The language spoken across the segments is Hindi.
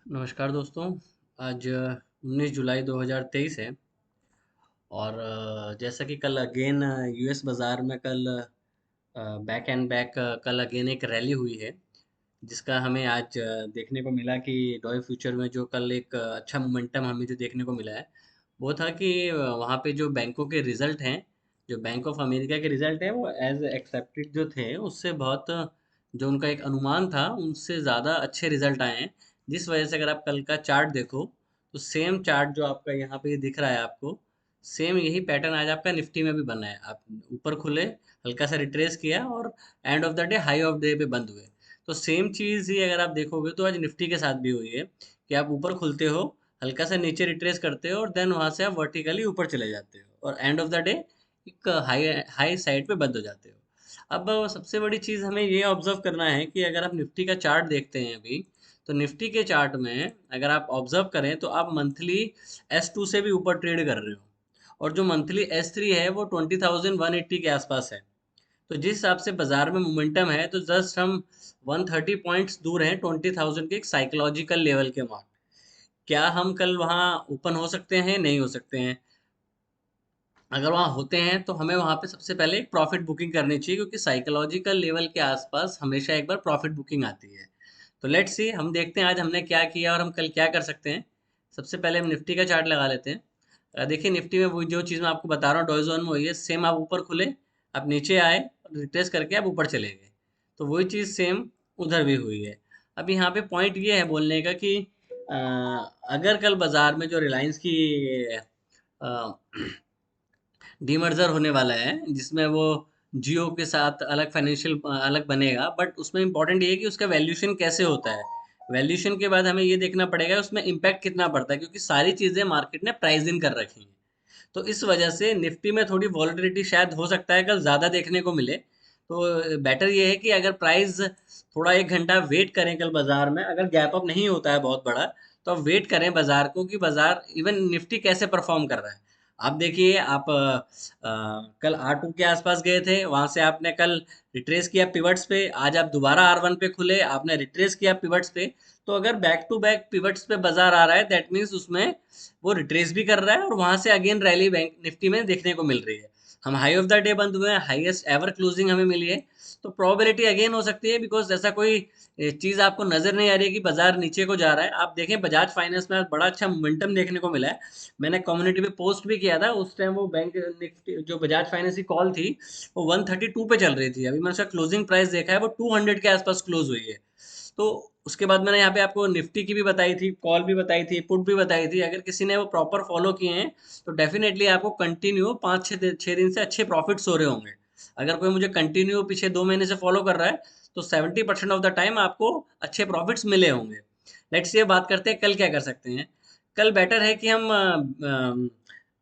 नमस्कार दोस्तों। आज 19 जुलाई 2023 है। और जैसा कि कल अगेन यूएस बाज़ार में कल बैक एंड बैक कल अगेन एक रैली हुई है, जिसका हमें आज देखने को मिला कि डॉय फ्यूचर में जो कल एक अच्छा मोमेंटम हमें जो देखने को मिला है, वो था कि वहाँ पे जो बैंकों के रिजल्ट हैं, जो बैंक ऑफ अमेरिका के रिजल्ट हैं, वो एज एक्सेप्टेड जो थे उससे बहुत जो उनका एक अनुमान था उनसे ज़्यादा अच्छे रिजल्ट आए हैं। जिस वजह से अगर आप कल का चार्ट देखो तो सेम चार्ट जो आपका यहाँ पे दिख रहा है आपको, सेम यही पैटर्न आज आपका निफ्टी में भी बना है। आप ऊपर खुले, हल्का सा रिट्रेस किया और end of the day high of day पे बंद हुए। तो सेम चीज़ ही अगर आप देखोगे तो आज निफ्टी के साथ भी हुई है कि आप ऊपर खुलते हो, हल्का सा नीचे रिट्रेस करते हो और देन वहां से आप वर्टिकली ऊपर चले जाते हो और एंड ऑफ द डे एक हाई हाई साइड पे बंद हो जाते हो। अब सबसे बड़ी चीज़ हमें ये ऑब्जर्व करना है कि अगर आप निफ्टी का चार्ट देखते हैं अभी, तो निफ्टी के चार्ट में अगर आप ऑब्जर्व करें तो आप मंथली S2 से भी ऊपर ट्रेड कर रहे हो और जो मंथली S3 है वो 20,180 के आसपास है। तो जिस हिसाब से बाजार में मोमेंटम है तो जस्ट हम 130 पॉइंट्स दूर हैं 20,000 के एक साइकोलॉजिकल लेवल के मार्क। क्या हम कल वहाँ ओपन हो सकते हैं? नहीं हो सकते हैं। अगर वहाँ होते हैं तो हमें वहाँ पे सबसे पहले एक प्रॉफिट बुकिंग करनी चाहिए, क्योंकि साइकोलॉजिकल लेवल के आसपास हमेशा एक बार प्रॉफिट बुकिंग आती है। तो लेट्स सी, हम देखते हैं आज हमने क्या किया और हम कल क्या कर सकते हैं। सबसे पहले हम निफ्टी का चार्ट लगा लेते हैं। देखिए निफ्टी में वो जो चीज़ मैं आपको बता रहा हूँ डॉय जोन में वही है। सेम आप ऊपर खुले, आप नीचे आए, रिट्रेस करके आप ऊपर चले गए। तो वही चीज़ सेम उधर भी हुई है। अब यहाँ पे पॉइंट ये है बोलने का कि अ, अगर कल बाजार में जो रिलायंस की डीमर्जर होने वाला है, जिसमें वो जियो के साथ अलग फाइनेंशियल अलग बनेगा, बट उसमें इंपॉर्टेंट ये है कि उसका वैल्यूएशन कैसे होता है। वैल्यूएशन के बाद हमें ये देखना पड़ेगा उसमें इम्पैक्ट कितना पड़ता है, क्योंकि सारी चीज़ें मार्केट ने प्राइस इन कर रखी हैं। तो इस वजह से निफ्टी में थोड़ी वॉलेटिलिटी शायद हो सकता है कल ज़्यादा देखने को मिले। तो बेटर ये है कि अगर प्राइस थोड़ा 1 घंटा वेट करें कल बाजार में, अगर गैप अप नहीं होता है बहुत बड़ा, तो अब वेट करें बाजार को कि बाजार इवन निफ्टी कैसे परफॉर्म कर रहा है। आप देखिए, आप कल R2 के आसपास गए थे, वहां से आपने कल रिट्रेस किया पिवट्स पे, आज आप दोबारा R1 पे खुले, आपने रिट्रेस किया पिवट्स पे। तो अगर बैक टू बैक पिवट्स पे बाजार आ रहा है, दैट मीन्स उसमें वो रिट्रेस भी कर रहा है और वहां से अगेन रैली बैंक निफ्टी में देखने को मिल रही है। हम हाई ऑफ द डे बंद हुए हैं, हाईएस्ट एवर क्लोजिंग हमें मिली है। तो प्रोबेबिलिटी अगेन हो सकती है, बिकॉज ऐसा कोई चीज आपको नजर नहीं आ रही है कि बाजार नीचे को जा रहा है। आप देखें बजाज फाइनेंस में आज बड़ा अच्छा मोमेंटम देखने को मिला है। मैंने कम्युनिटी पे पोस्ट भी किया था उस टाइम। वो बैंक निफ्टी जो बजाज फाइनेंस की कॉल थी, वो 132 पे चल रही थी। अभी मैंने उसका क्लोजिंग प्राइस देखा है, वो 200 के आसपास क्लोज हुई है। तो उसके बाद मैंने यहाँ पे आपको निफ्टी की भी बताई थी, कॉल भी बताई थी, पुट भी बताई थी। अगर किसी ने वो प्रॉपर फॉलो किए हैं तो डेफिनेटली आपको कंटिन्यू 5-6 दिन से अच्छे प्रॉफिट्स हो रहे होंगे। अगर कोई मुझे कंटिन्यू पीछे 2 महीने से फॉलो कर रहा है तो 70% ऑफ द टाइम आपको अच्छे प्रॉफिट्स मिले होंगे। लेट्स ये बात करते हैं कल क्या कर सकते हैं। कल बेटर है कि हम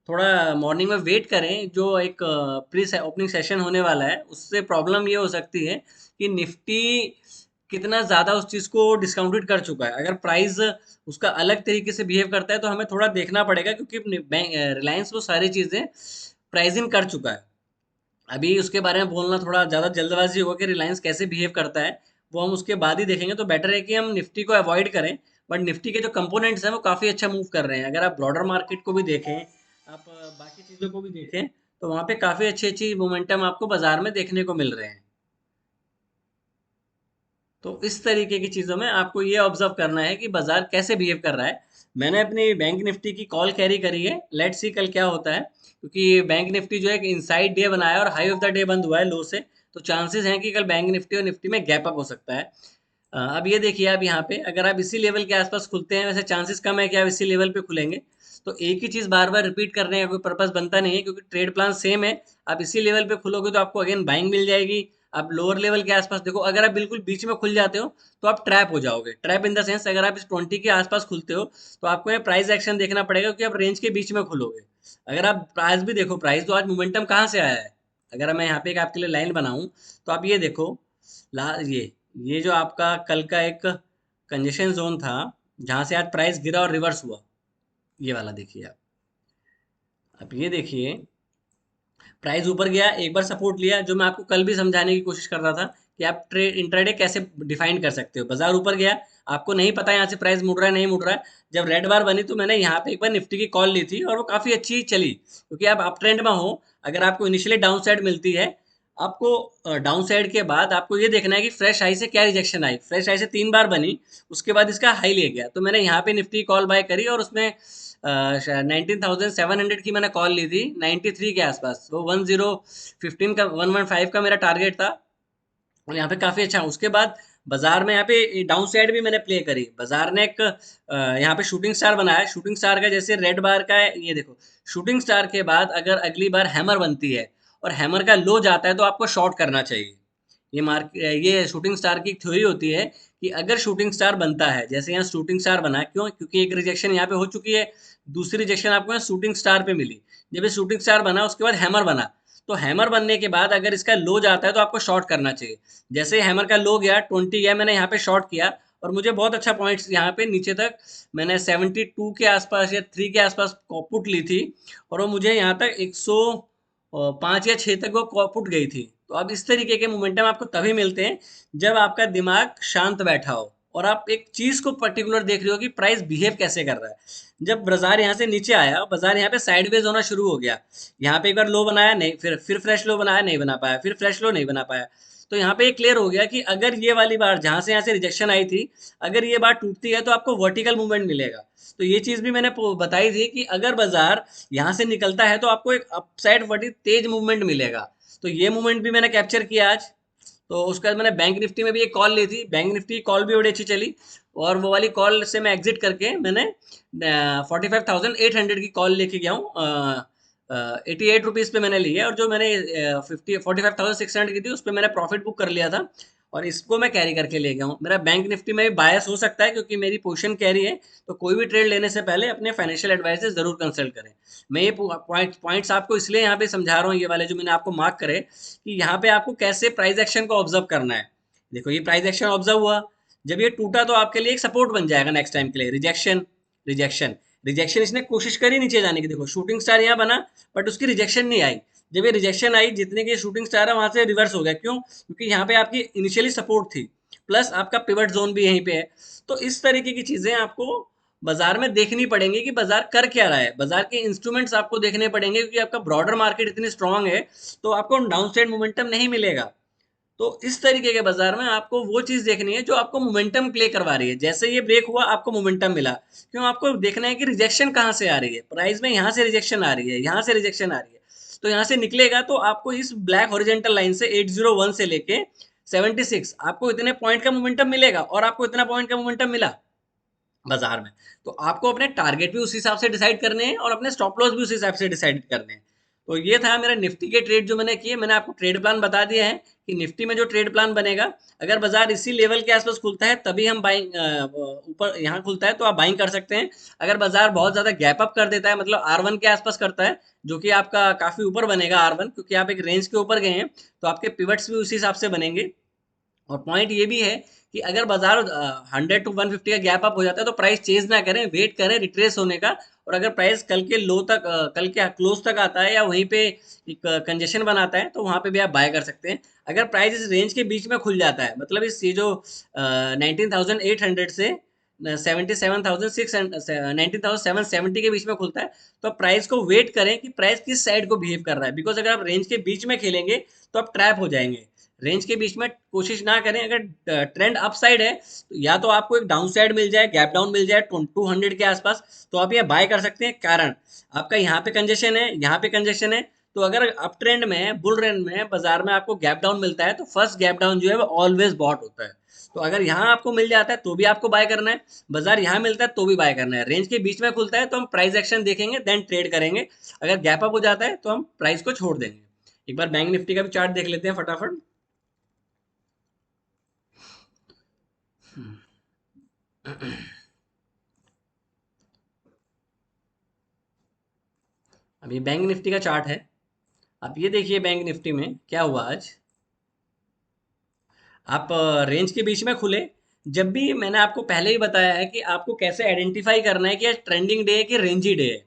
थोड़ा मॉर्निंग में वेट करें। जो एक प्री ओपनिंग सेशन होने वाला है, उससे प्रॉब्लम ये हो सकती है कि निफ्टी कितना ज़्यादा उस चीज़ को डिस्काउंटेड कर चुका है। अगर प्राइस उसका अलग तरीके से बिहेव करता है तो हमें थोड़ा देखना पड़ेगा, क्योंकि रिलायंस वो सारी चीज़ें प्राइस इन कर चुका है। अभी उसके बारे में बोलना थोड़ा ज़्यादा जल्दबाजी होगा कि रिलायंस कैसे बिहेव करता है, वो हम उसके बाद ही देखेंगे। तो बेटर है कि हम निफ्टी को अवॉइड करें। बट निफ्टी के जो कंपोनेंट्स हैं वो काफ़ी अच्छा मूव कर रहे हैं। अगर आप ब्रॉडर मार्केट को भी देखें, आप बाकी चीज़ों को भी देखें, तो वहाँ पे काफ़ी अच्छी अच्छी मोमेंटम आपको बाजार में देखने को मिल रहे हैं। तो इस तरीके की चीज़ों में आपको ये ऑब्जर्व करना है कि बाजार कैसे बिहेव कर रहा है। मैंने अपनी बैंक निफ्टी की कॉल कैरी करी है, लेट्स सी कल क्या होता है। क्योंकि बैंक निफ्टी जो है एक इनसाइड डे बनाया और हाई ऑफ द डे बंद हुआ है लो से, तो चांसेस हैं कि कल बैंक निफ्टी और निफ्टी में गैप अप हो सकता है। अब ये देखिए, आप यहाँ पे अगर आप इसी लेवल के आसपास खुलते हैं, वैसे चांसेस कम है कि आप इसी लेवल पे खुलेंगे। तो एक ही चीज़ बार बार रिपीट करने का कोई पर्पस बनता नहीं है, क्योंकि ट्रेड प्लान सेम है। आप इसी लेवल पे खुलोगे तो आपको अगेन बाइंग मिल जाएगी। आप लोअर लेवल के आसपास देखो, अगर आप बिल्कुल बीच में खुल जाते हो तो आप ट्रैप हो जाओगे। ट्रैप इन द सेंस, अगर आप इस 20 के आसपास खुलते हो तो आपको ये प्राइस एक्शन देखना पड़ेगा, क्योंकि आप रेंज के बीच में खुलोगे। अगर आप प्राइस भी देखो, प्राइस तो आज मोमेंटम कहाँ से आया है। अगर मैं यहाँ पे एक आपके लिए लाइन बनाऊं तो आप ये देखो, ला ये जो आपका कल का एक कंजेशन जोन था, जहां से आज प्राइस गिरा और रिवर्स हुआ, ये वाला देखिए आप। अब ये देखिए, प्राइस ऊपर गया, एक बार सपोर्ट लिया, जो मैं आपको कल भी समझाने की कोशिश कर रहा था कि आप ट्रेड इंट्राडे कैसे डिफाइन कर सकते हो। बाजार ऊपर गया, आपको नहीं पता यहाँ से प्राइस मुड़ रहा है नहीं मुड़ रहा है, जब रेड बार बनी तो मैंने यहाँ पे एक बार निफ्टी की कॉल ली थी और वो काफ़ी अच्छी चली, क्योंकि आप अप ट्रेंड में हो। अगर आपको इनिशियली डाउन साइड मिलती है, आपको डाउन साइड के बाद आपको ये देखना है कि फ्रेश हाई से क्या रिजेक्शन आई। फ्रेश हाई से 3 बार बनी, उसके बाद इसका हाई ले गया, तो मैंने यहाँ पे निफ्टी कॉल बाय करी और उसमें 19,700 की मैंने कॉल ली थी 93 के आसपास। वो 1015 का 115 का मेरा टारगेट था और यहाँ पे काफ़ी अच्छा। उसके बाद बाजार में यहाँ पे डाउन साइड भी मैंने प्ले करी। बाजार ने एक यहाँ पे शूटिंग स्टार बनाया। शूटिंग स्टार का जैसे रेड बार का है, ये देखो, शूटिंग स्टार के बाद अगर अगली बार हैमर बनती है और हैमर का लो जाता है तो आपको शॉर्ट करना चाहिए। ये शूटिंग स्टार की थ्योरी होती है कि अगर शूटिंग स्टार बनता है, जैसे यहाँ शूटिंग स्टार बना है, क्यों? क्योंकि एक रिजेक्शन यहाँ पे हो चुकी है, दूसरी रिजेक्शन आपको यहाँ शूटिंग स्टार पे मिली। जब ये शूटिंग स्टार बना उसके बाद हैमर बना, तो हैमर बनने के बाद अगर इसका लो जाता है तो आपको शॉर्ट करना चाहिए। जैसे हैमर का लो गया 20 गया, मैंने यहाँ पे शॉर्ट किया और मुझे बहुत अच्छा पॉइंट्स यहाँ पे नीचे तक, मैंने 72 के आसपास या 3 के आसपास पुट ली थी और वो मुझे यहाँ तक 105 या 6 तक वो पुट गई थी। तो अब इस तरीके के मोमेंटम आपको तभी मिलते हैं जब आपका दिमाग शांत बैठा हो और आप एक चीज को पर्टिकुलर देख रहे हो कि प्राइस बिहेव कैसे कर रहा है। जब बाजार यहाँ से नीचे आया, बाजार यहाँ पे साइडवेज होना शुरू हो गया। यहाँ पे एक बार लो बनाया, नहीं, फिर फ्रेश लो बनाया, नहीं बना पाया, फिर फ्रेश लो नहीं बना पाया। तो यहाँ पे क्लियर हो गया कि अगर ये वाली बार जहां से यहाँ से रिजेक्शन आई थी, अगर ये बार टूटती है तो आपको वर्टिकल मूवमेंट मिलेगा। तो ये चीज भी मैंने बताई थी कि अगर बाजार यहाँ से निकलता है तो आपको एक अपसाइड वर्टी तेज मूवमेंट मिलेगा। तो ये मूवमेंट भी मैंने कैप्चर किया आज। तो उसके बाद मैंने बैंक निफ्टी में भी एक कॉल ली थी, बैंक निफ्टी की कॉल भी बड़ी अच्छी चली और वो वाली कॉल से मैं एग्जिट करके मैंने 45,800 की कॉल लेके गया हूँ। 88 रुपीज़ पे मैंने ली है और जो मैंने 45,600 की थी उस पर मैंने प्रॉफिट बुक कर लिया था और इसको मैं कैरी करके ले गया हूँ। मेरा बैंक निफ्टी में भी बायस हो सकता है क्योंकि मेरी पोजीशन कैरी है। तो कोई भी ट्रेड लेने से पहले अपने फाइनेंशियल एडवाइजर जरूर कंसल्ट करें। मैं ये पॉइंट्स आपको इसलिए यहाँ पे समझा रहा हूँ, ये वाले जो मैंने आपको मार्क करे, कि यहाँ पे आपको कैसे प्राइस एक्शन को ऑब्जर्व करना है। देखो ये प्राइस एक्शन ऑब्जर्व हुआ, जब ये टूटा तो आपके लिए एक सपोर्ट बन जाएगा नेक्स्ट टाइम के लिए। रिजेक्शन, रिजेक्शन, रिजेक्शन, इसने कोशिश करी नीचे जाने की। देखो शूटिंग स्टार यहाँ बना बट उसकी रिजेक्शन नहीं आई। जब ये रिजेक्शन आई, जितने की शूटिंग स्टार है वहां से रिवर्स हो गया। क्यों? क्योंकि यहाँ पे आपकी इनिशियली सपोर्ट थी, प्लस आपका पिवट जोन भी यहीं पे है। तो इस तरीके की चीजें आपको बाजार में देखनी पड़ेंगी कि बाजार कर क्या रहा है। बाजार के इंस्ट्रूमेंट्स आपको देखने पड़ेंगे क्योंकि आपका ब्रॉडर मार्केट इतनी स्ट्रांग है तो आपको डाउन साइड मोमेंटम नहीं मिलेगा। तो इस तरीके के बाजार में आपको वो चीज देखनी है जो आपको मोमेंटम प्ले करवा रही है। जैसे ये ब्रेक हुआ आपको मोमेंटम मिला, क्यों? आपको देखना है कि रिजेक्शन कहाँ से आ रही है। प्राइस में यहाँ से रिजेक्शन आ रही है, यहाँ से रिजेक्शन आ रही है, तो यहाँ से निकलेगा तो आपको इस ब्लैक हॉरिजेंटल लाइन से 801 से लेके 76 आपको इतने पॉइंट का मोमेंटम मिलेगा और आपको इतना पॉइंट का मोमेंटम मिला बाजार में। तो आपको अपने टारगेट भी उस हिसाब से डिसाइड करने हैं और अपने स्टॉप लॉस भी उस हिसाब से डिसाइड करने हैं। तो ये था मेरा निफ्टी के ट्रेड जो मैंने किए। मैंने आपको ट्रेड प्लान बता दिया है कि निफ्टी में जो ट्रेड प्लान बनेगा, अगर बाजार इसी लेवल के आसपास खुलता है तभी हम बाइंग, ऊपर यहाँ खुलता है तो आप बाइंग कर सकते हैं। अगर बाजार बहुत ज्यादा गैप अप कर देता है, मतलब R1 के आसपास करता है, जो कि आपका काफी ऊपर बनेगा R1, क्योंकि आप एक रेंज के ऊपर गए हैं, तो आपके पिवट्स भी उसी हिसाब से बनेंगे। और पॉइंट ये भी है कि अगर बाजार 100 टू 150 का गैप अप हो जाता है तो प्राइस चेंज ना करें, वेट करें रिट्रेस होने का। और अगर प्राइस कल के लो तक, कल के क्लोज तक आता है या वहीं पे एक कंजेशन बनाता है तो वहां पे भी आप बाय कर सकते हैं। अगर प्राइस इस रेंज के बीच में खुल जाता है, मतलब इस ये जो 19,800 से 19,770 के बीच में खुलता है, तो आप प्राइस को वेट करें कि प्राइस किस साइड को बिहेव कर रहा है। बिकॉज अगर आप रेंज के बीच में खेलेंगे तो आप ट्रैप हो जाएंगे। रेंज के बीच में कोशिश ना करें। अगर ट्रेंड अप साइड है तो या तो आपको एक डाउन साइड मिल जाए, गैप डाउन मिल जाए 200 के आसपास, तो आप ये बाय कर सकते हैं। कारण आपका यहाँ पे कंजेशन है, यहाँ पे कंजेशन है। तो अगर अप ट्रेंड में, बुल ट्रेंड में बाजार में आपको गैप डाउन मिलता है तो फर्स्ट गैप डाउन जो है वो ऑलवेज बॉट होता है। तो अगर यहाँ आपको मिल जाता है तो भी आपको बाय करना है, बाजार यहाँ मिलता है तो भी बाय करना है। रेंज के बीच में खुलता है तो हम प्राइस एक्शन देखेंगे, देन ट्रेड करेंगे। अगर गैप अप हो जाता है तो हम प्राइस को छोड़ देंगे। एक बार बैंक निफ्टी का भी चार्ट देख लेते हैं फटाफट। अब ये बैंक निफ्टी का चार्ट है। अब ये देखिए बैंक निफ्टी में क्या हुआ आज। आप रेंज के बीच में खुले। जब भी मैंने आपको पहले ही बताया है कि आपको कैसे आइडेंटिफाई करना है कि आज ट्रेंडिंग डे है कि रेंजी डे है।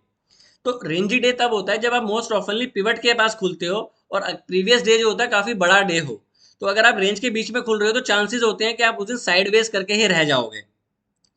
तो रेंजी डे तब होता है जब आप मोस्ट ऑफनली पिवट के पास खुलते हो और प्रीवियस डे जो होता है काफी बड़ा डे हो। तो अगर आप रेंज के बीच में खुल रहे हो तो चांसेस होते हैं कि आप उस दिन साइडवेज करके ही रह जाओगे,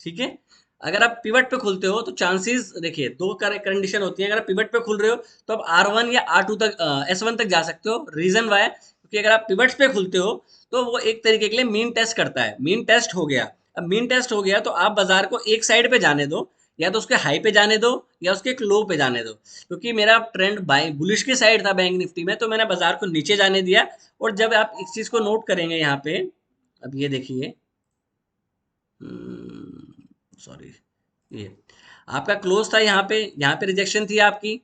ठीक है। अगर आप पिवट पे खुलते हो तो चांसेस देखिए, दो कंडीशन होती है। अगर आप पिवट पे खुल रहे हो तो आप R1 या R2 तक, S1 तक जा सकते हो। रीजन वाई, क्योंकि अगर आप पिवट्स पे खुलते हो तो वो एक तरीके के लिए मीन टेस्ट करता है। मीन टेस्ट हो गया, अब मीन टेस्ट हो गया तो आप बाजार को एक साइड पे जाने दो, या तो उसके हाई पे जाने दो या उसके एक लो पे जाने दो। क्योंकि मेरा ट्रेंड बाय बुलिश की साइड था बैंक निफ्टी में, तो मैंने बाजार को नीचे जाने दिया। और जब आप इस चीज को नोट करेंगे यहाँ पे, अब ये देखिए, सॉरी, ये आपका क्लोज था यहाँ पे रिजेक्शन थी आपकी।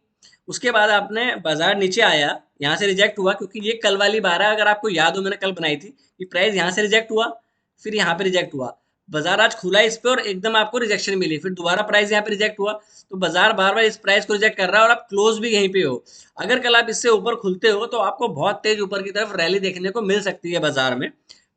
उसके बाद आपने बाजार नीचे आया, यहाँ से रिजेक्ट हुआ, क्योंकि ये कल वाली बार है। अगर आपको याद हो, मैंने कल बनाई थी कि प्राइस यहाँ से रिजेक्ट हुआ, फिर यहाँ पे रिजेक्ट हुआ। बाजार आज खुला इस पे और एकदम आपको रिजेक्शन मिली, फिर दोबारा प्राइस यहाँ पे रिजेक्ट हुआ। तो बाजार बार बार इस प्राइस को रिजेक्ट कर रहा है और आप क्लोज भी यहीं पे हो। अगर कल आप इससे ऊपर खुलते हो तो आपको बहुत तेज ऊपर की तरफ रैली देखने को मिल सकती है बाजार में।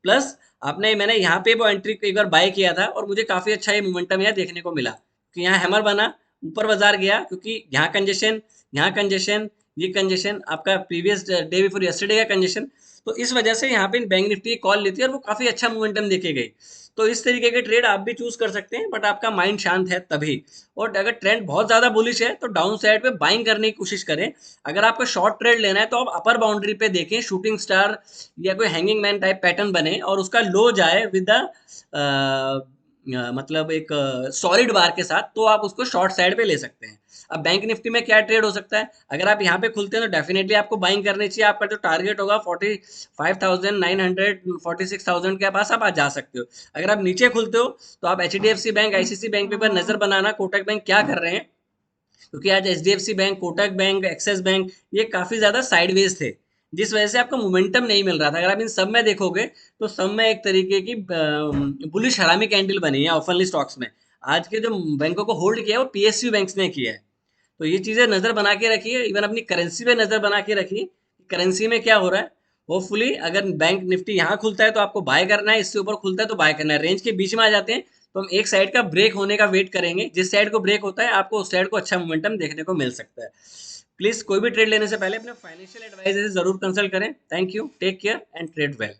प्लस मैंने यहाँ पे वो एंट्री एक बार बाय किया था और मुझे काफी अच्छा ये मोमेंटम यहाँ देखने को मिला कि यहाँ हैमर बना, ऊपर बाजार गया, क्योंकि यहाँ कंजेशन, यहाँ कंजेशन, ये कंजेशन आपका प्रीवियस डे बिफोर यस्टरडे का कंजेशन। तो इस वजह से यहाँ पे बैंक निफ्टी कॉल लेती है और वो काफी अच्छा मोमेंटम देखे गई। तो इस तरीके के ट्रेड आप भी चूज कर सकते हैं, बट आपका माइंड शांत है तभी। और अगर ट्रेंड बहुत ज्यादा बुलिश है तो डाउन साइड पे बाइंग करने की कोशिश करें। अगर आपको शॉर्ट ट्रेड लेना है तो आप अपर बाउंड्री पे देखें, शूटिंग स्टार या कोई हैंगिंग मैन टाइप पैटर्न बने और उसका लो जाए विद मतलब एक सॉलिड बार के साथ, तो आप उसको शॉर्ट साइड पे ले सकते हैं। अब बैंक निफ्टी में क्या ट्रेड हो सकता है, अगर आप यहाँ पे खुलते हैं तो डेफिनेटली आपको बाइंग करनी चाहिए। आपका जो टारगेट होगा 45,900 46,000 के पास आप आ जा सकते हो। अगर आप नीचे खुलते हो तो आप HDFC बैंक, ICICI बैंक पे नजर बनाना, कोटक बैंक क्या कर रहे हैं। क्योंकि आज HDFC bank, Kotak bank, axis bank, ये काफी ज्यादा साइडवेज थे, जिस वजह से आपको मोमेंटम नहीं मिल रहा था। अगर आप इन सब में देखोगे तो सब में एक तरीके की बुलिश हरामी कैंडल बनी है ओपनली स्टॉक्स में। आज के जो बैंकों को होल्ड किया है वो PSU बैंक्स ने किया है। तो ये चीजें नजर बना के रखिए, इवन अपनी करेंसी पे नजर बना के रखिए, करेंसी में क्या हो रहा है। होपफुली अगर बैंक निफ्टी यहाँ खुलता है तो आपको बाय करना है, इससे ऊपर खुलता है तो बाय करना है। रेंज के बीच में आ जाते हैं तो हम एक साइड का ब्रेक होने का वेट करेंगे। जिस साइड को ब्रेक होता है आपको उस साइड को अच्छा मोमेंटम देखने को मिल सकता है। प्लीज कोई भी ट्रेड लेने से पहले अपने फाइनेंशियल एडवाइजर से जरूर कंसल्ट करें। Thank you, take care and trade well.